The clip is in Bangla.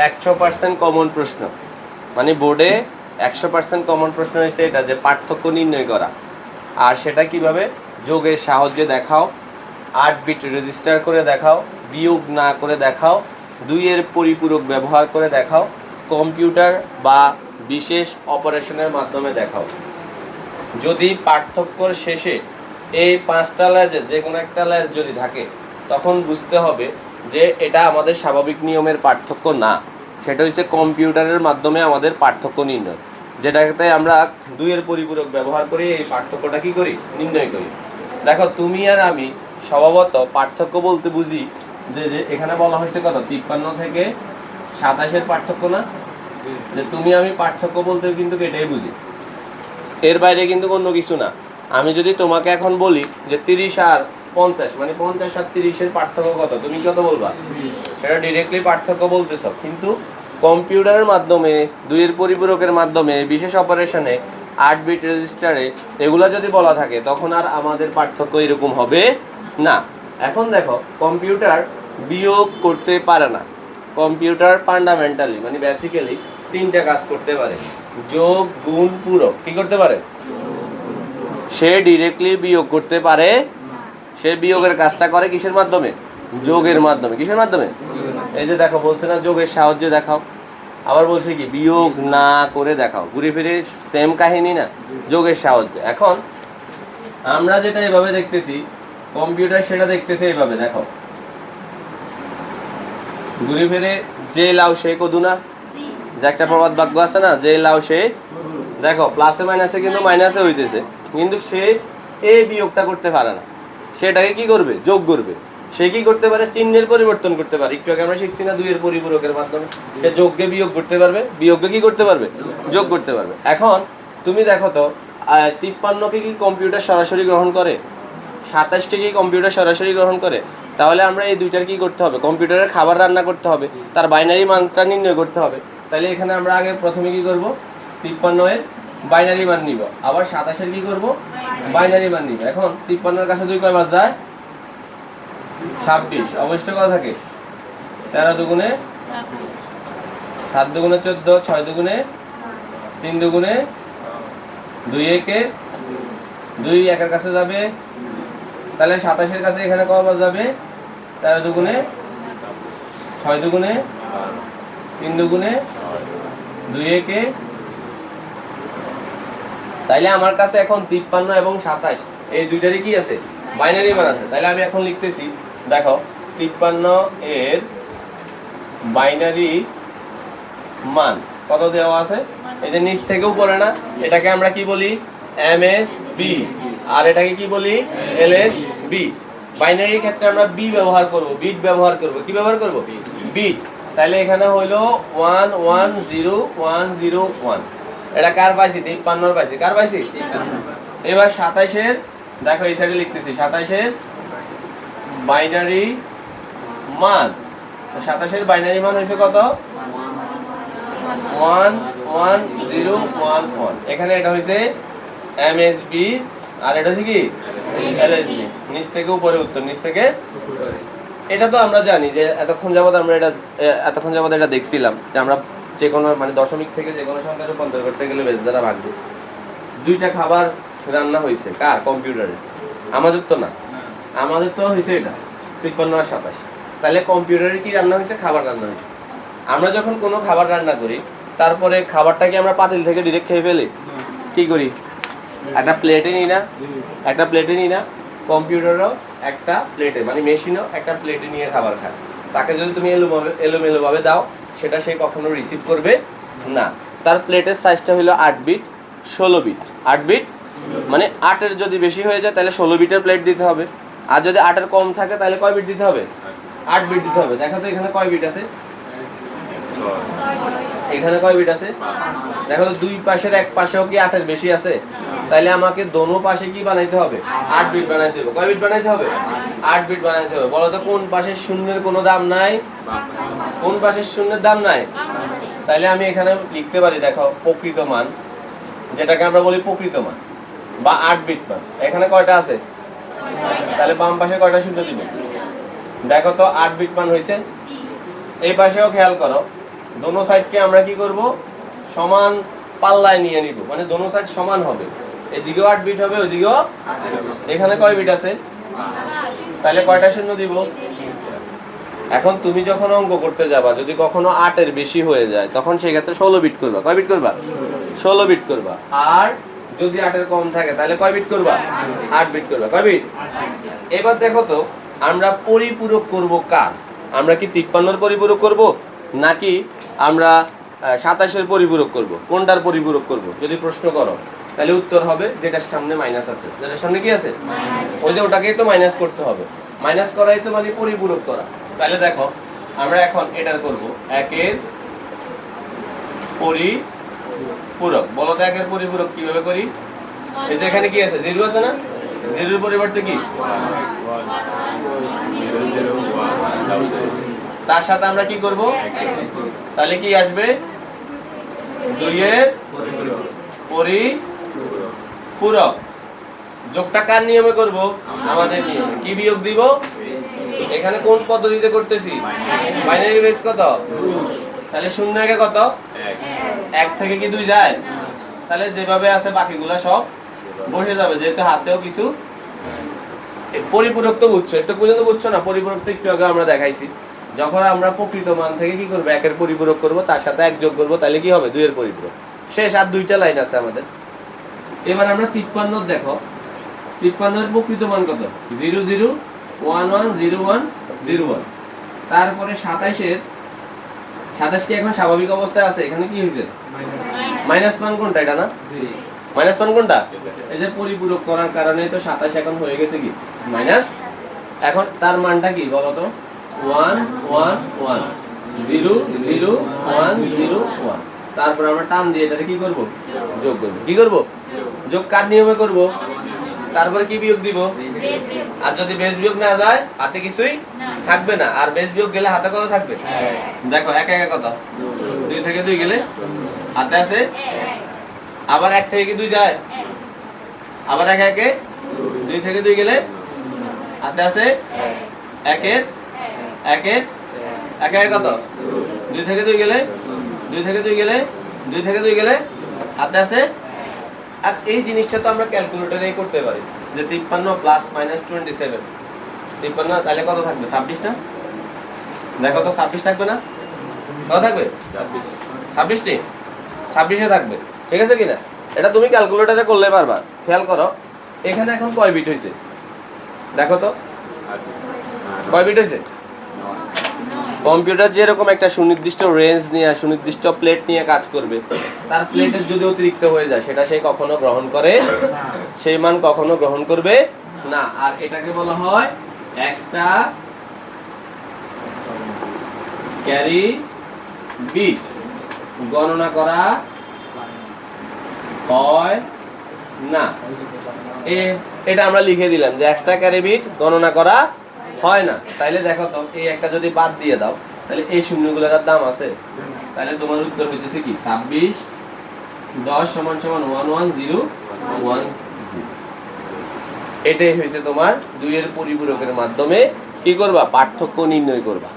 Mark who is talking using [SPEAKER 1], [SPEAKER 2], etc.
[SPEAKER 1] 100% কমন প্রশ্ন, মানে বোর্ডে 100% কমন প্রশ্ন হয়েছে এটা যে পার্থক্য নির্ণয় করা। আর সেটা কিভাবে? যোগের সাহায্যে দেখাও, 8 বিট রেজিস্টার করে দেখাও, বিয়োগ না করে দেখাও, 2 এর পরিপূরক ব্যবহার করে দেখাও, কম্পিউটার বা বিশেষ অপারেশনের মাধ্যমে দেখাও। যদি পার্থক্যর শেষে এই 5টা লেজে যে কোনো একটা লেজ যদি থাকে তখন বুঝতে হবে যে এটা আমাদের স্বাভাবিক নিয়মের পার্থক্য না, সেটা হচ্ছে কম্পিউটারের মাধ্যমে আমাদের পার্থক্য নির্ণয়, যেটাতে আমরা 2 এর পরিপূরক ব্যবহার করে এই পার্থক্যটা কি করি? নির্ণয় করি। দেখো তুমি আর আমি স্বভাবত পার্থক্য বলতে বুঝি যে এখানে বলা হয়েছে কত 53 থেকে 27-এর পার্থক্য না, যে তুমি আমি পার্থক্য বলতে কিন্তু এটাই বুঝি, এর বাইরে কিন্তু অন্য কিছু না। আমি যদি তোমাকে এখন বলি যে 30 আর 50, মানে 50 আর 30-এর পার্থক্য কত, তুমি কত বলবা? সেটা ডিরেক্টলি পার্থক্য বলতেছ। কিন্তু কম্পিউটারের মাধ্যমে 2 এর পরিপূরকের মাধ্যমে বিশেষ অপারেশনে 8 বিট রেজিস্টারে এগুলো যদি বলা থাকে তখন আর আমাদের পার্থক্য এরকম হবে না। এখন দেখো কম্পিউটার বিয়োগ করতে পারে না। কম্পিউটার ফান্ডামেন্টালি মানে বেসিক্যালি 3টা কাজ করতে পারে: যোগ, গুণ, পূরক। কি করতে পারে? সে ডিরেক্টলি বিয়োগ করতে পারে। সে বিয়োগের কাজটা করে কিসের মাধ্যমে? যোগের মাধ্যমে। কিসের মাধ্যমে? এই যে দেখো বলছে না যোগের সাহায্যে দেখাও, আবার বলছে কি বিয়োগ না করে দেখাও। ঘুরে ফিরে সেম কাহিনী না, যোগের সাহায্যে। এখন আমরা যেটা এভাবে দেখতেছি, কম্পিউটার সেটা দেখতেছে এইভাবে। দেখো ঘুরে ফিরে যে লাউ সে কদু না, যে একটা প্রবাদ বাক্য আছে না, যে লাউ সে, দেখো প্লাসে মাইনাসে কিন্তু মাইনাসে হইতেছে, কিন্তু সে এই বিয়োগটা করতে পারে না। সেটাকে কি করবে? যোগ করবে। সে কি করতে পারে? চিহ্নের পরিবর্তন করতে পারে। একটু আগে আমরা শিখছি না 2 এর পরিপূরকের মাধ্যমে সে যোগকে বিয়োগ করতে পারবে, বিয়োগকে কি করতে পারবে? যোগ করতে পারবে। এখন তুমি দেখো তো 53কে কি কম্পিউটার সরাসরি গ্রহণ করে? 27কে কি কম্পিউটার সরাসরি গ্রহণ করে? তাহলে আমরা এই দুইটার কি করতে হবে? কম্পিউটারের খাবার রান্না করতে হবে, তার বাইনারি মানটা নির্ণয় করতে হবে। তাহলে এখানে আমরা আগে প্রথমে কি করব? 53 এর বাইনারি মান নিব, আবার 27-এর কি করব? বাইনারি মান নিব। এখন 53-এর কাছে 2 কয়বার যায়? 26। অবশ্যই কত থাকে? 13 দুগুণে 7 দুগুণে 14, 6 দুগুণে 3 দুগুণে 2 একে 2 একের কাছে যাবে, তাহলে 27-এর কাছে এখানে কয়বার যাবে? 13 দুগুণে 6 দুগুণে 3 দুগুণে 2 একে। তাইলে আমার কাছে এখন 53 এবং 27 এই দুইটারই কি আছে? বাইনারি মান আছে। তাইলে আমি এখন লিখতেছি, দেখো 53 এর বাইনারি মান কত দেওয়া আছে? এই যে নিচ থেকে উপরে না, এটাকে আমরা কি বলি? MSB। আর এটাকে কি বলি? LSB। বাইনারির ক্ষেত্রে আমরা বি ব্যবহার করব, বিট ব্যবহার করব। কি ব্যবহার করব? বিট। তাহলে এখানে হলো 110101। এটা কার পাইছি? 53-এর পাইছি। কার পাইছি? এবার 27-এর, দেখো এই সাইডে লিখতেছি 27-এর বাইনারি মান। 27-এর বাইনারি মান হয়েছে কত? 11011। এখানে এটা হয়েছে MSB আর এটা হচ্ছে কি? LSB। নিচ থেকে উপরে উত্তর, নিচ থেকে। এটা তো আমরা জানি যে এতক্ষণ যাবত এটা দেখছিলাম যে আমরা যে কোনো মানে দশমিক থেকে যে কোনো সংখ্যা রূপান্তর করতে গেলে বেশ দ্বারা ভাগবে। 2টা খাবার রান্না হয়েছে কার? কম্পিউটারে। আমাদের তো না, আমাদের তো হয়েছে এটা 53 আর 27। তাহলে কম্পিউটারে কি রান্না হয়েছে? খাবার রান্না হয়েছে। আমরা যখন কোনো খাবার রান্না করি তারপরে খাবারটাকে আমরা পাতিল থেকে ডিরেক্ট খেয়ে ফেলি? কি করি? একটা প্লেটে নিই না? একটা প্লেটে নিই না? কম্পিউটারও একটা প্লেটে, মানে মেশিনও একটা প্লেটে নিয়ে খাবার খায়। তাকে যদি তুমি এলোমেলোভাবে দাও সেটা সে কখনো রিসিভ করবে না। তার প্লেটের সাইজটা হলো 8 বিট 16 বিট। 8 বিট মানে 8-এর যদি বেশি হয়ে যায় তাহলে 16 বিটের প্লেট দিতে হবে, আর যদি 8-এর কম থাকে তাহলে কয় বিট দিতে হবে? 8 বিট দিতে হবে। দেখো তো এখানে কয় বিট আছে? এখানে কয় বিট আছে? দেখো তো দুই পাশের এক পাশেও কি 8-এর বেশি আছে? তাহলে আমাকে দোনো পাশে কি বানাইতে হবে? 8 বিট বানাইতে হবে। কয় বিট বানাইতে হবে? 8 বিট বানাইতে হবে। বলো তো কোন পাশের শূন্যের কোনো দাম নাই? কোন পাশের শূন্যের দাম নাই? তাহলে আমি এখানে লিখতে পারি, দেখো প্রকৃত মান, যেটাকে আমরা বলি প্রকৃত মান বা 8 বিট মান, এখানে কয়টা আছে? তাহলে বাম পাশে কয়টা শূন্য দিব? দেখো তো 8 বিট মান হয়েছে। এই পাশেও খেয়াল করো দোনো সাইডকে আমরা কি করব সমান পাল্লায় নিয়ে নিব, মানে দোনো সাইড সমান হবে, এদিকেও 8 বিট হবে ওইদিকেও। এখানে কয় বিট আছে? তাহলে কয়টা শূন্য দিব? এখন তুমি যখন অঙ্ক করতে যাবা যদি কখনো 8 এর বেশি হয়ে যায় তখন সেই ক্ষেত্রে 16 বিট করবা। কয় বিট করবা? 16 বিট করবা। আর যদি 8 এর কম থাকে তাহলে কয় বিট করবা? 8 বিট করবা। কয় বিট? এবার দেখো তো আমরা পরিপূরক করব কার? আমরা কি 53 এর পরিপূরক করব নাকি আমরা 27 এর পরিপূরক করব? কোনটার পরিপূরক করব যদি প্রশ্ন করো তাহলে উত্তর হবে যেটার সামনে মাইনাস আছে। যেটার সামনে কি আছে? ওই যে ওটাকেই তো মাইনাস করতে হবে। মাইনাস করাই তো মানে পরিপূরক করা। তাহলে দেখো আমরা এখন এটার করব একের পরিপূরক। বলো তো একের পরিপূরক কিভাবে করি? এই যে এখানে কি আছে? 0 আছে না? 0 এর পরিবর্তে কি? তার সাথে আমরা কি করব? তাহলে কি আসবে? 2 এর পরিপূরক। যোগটা কার নিয়মে করব? আমাদের নিয়মে। কি বিয়োগ দিব? এখানে কোন পদ্ধতিতে করতেছি? বাইনারি বেস কত? তাহলে 0 একে কত? 1 থেকে কি 2 যায়? তাহলে যেভাবে আছে বাকিগুলা সব বসে যাবে, যেহেতু হাতেও কিছু। পরিপূরক তো বুঝছো, একটু পর্যন্ত বুঝছো না? পরিপূরক তো একটু আগে আমরা দেখাইছি। যখন আমরা প্রকৃত মান থেকে কি করব? 1 এর পরিপূরক করব, তার সাথে 1 যোগ করব, তাহলে কি হবে? 2 এর পরিপূরক। শেষ। আর 2টা লাইন আছে আমাদের। এবার আমরা 53 দেখো 53 এর প্রকৃত মান কত? 0 0 1 1 0 1 0 1। তারপরে 27 কি এখন স্বাভাবিক অবস্থায় আছে? এখানে কি হয়েছে? মাইনাস মান কোনটা? এটা না? মাইনাস মান কোনটা? এই যে পরিপূরক করার কারণে তো 27 এখন হয়ে গেছে কি মাইনাস। এখন তার মানটা কি বলো তো? 1 1 1 0 0 1 0 1। তারপর আমরা টান দিয়ে এটাকে কি করব? যোগ করব। কি করব? যোগ কার নিয়মে করব? তারপরে কি বিয়োগ দিব? আর যদি বেস বিয়োগ না যায় হাতে কিছুই থাকবে না। আর বেস বিয়োগ গেলে হাতে কত থাকবে? দেখো 1 1 কত? 2 থেকে 2 গেলে হাতে আছে। আবার 1 থেকে কি 2 যায়? আবার 1 1 2 থেকে 2 গেলে হাতে আছে 1 এর 1 এর 1 1 কত? 2 থেকে 2 গেলে 2 থেকে 2 গেলে 2 থেকে 2 গেলে হাতে আছে। আর এই জিনিসটা তো আমরা ক্যালকুলেটরেই করতে পারি যে 53 প্লাস মাইনাস 27। 53 তাহলে কত থাকবে? 26 না? দেখো তো 26 থাকবে না? কত থাকবে? 26 টি 26 এ থাকবে। ঠিক আছে কিনা? এটা তুমি ক্যালকুলেটরে করলে পারবা। খেয়াল করো এখানে এখন কয় বিট হয়েছে দেখো তো। কয় বিট হয়েছে? কম্পিউটার যেরকম একটা সুনির্দিষ্ট রেঞ্জ নিয়ে সুনির্দিষ্ট প্লেট নিয়ে কাজ করবে, তার প্লেটের যদি অতিরিক্ত হয়ে যায় সেটা সে কখনো গ্রহণ করে সেই মান কখনো গ্রহণ করবে না। আর এটাকে বলা হয় এক্সট্রা ক্যারি বিট। গণনা করা হয় না। এটা আমরা লিখে দিলাম যে এক্সট্রা ক্যারি বিট গণনা করা হয় না। তাইলে দেখো তো এই একটা যদি বাদ দিয়ে দাও তাহলে এই শূন্যগুলোর দাম আছে। তাহলে তোমার উত্তর হইতেছে কি 26 10 সমান সমান 11010। এটাই হয়েছে তোমার 2 এর পরিপূরকের মাধ্যমে কি করবা? পার্থক্য নির্ণয় করবা।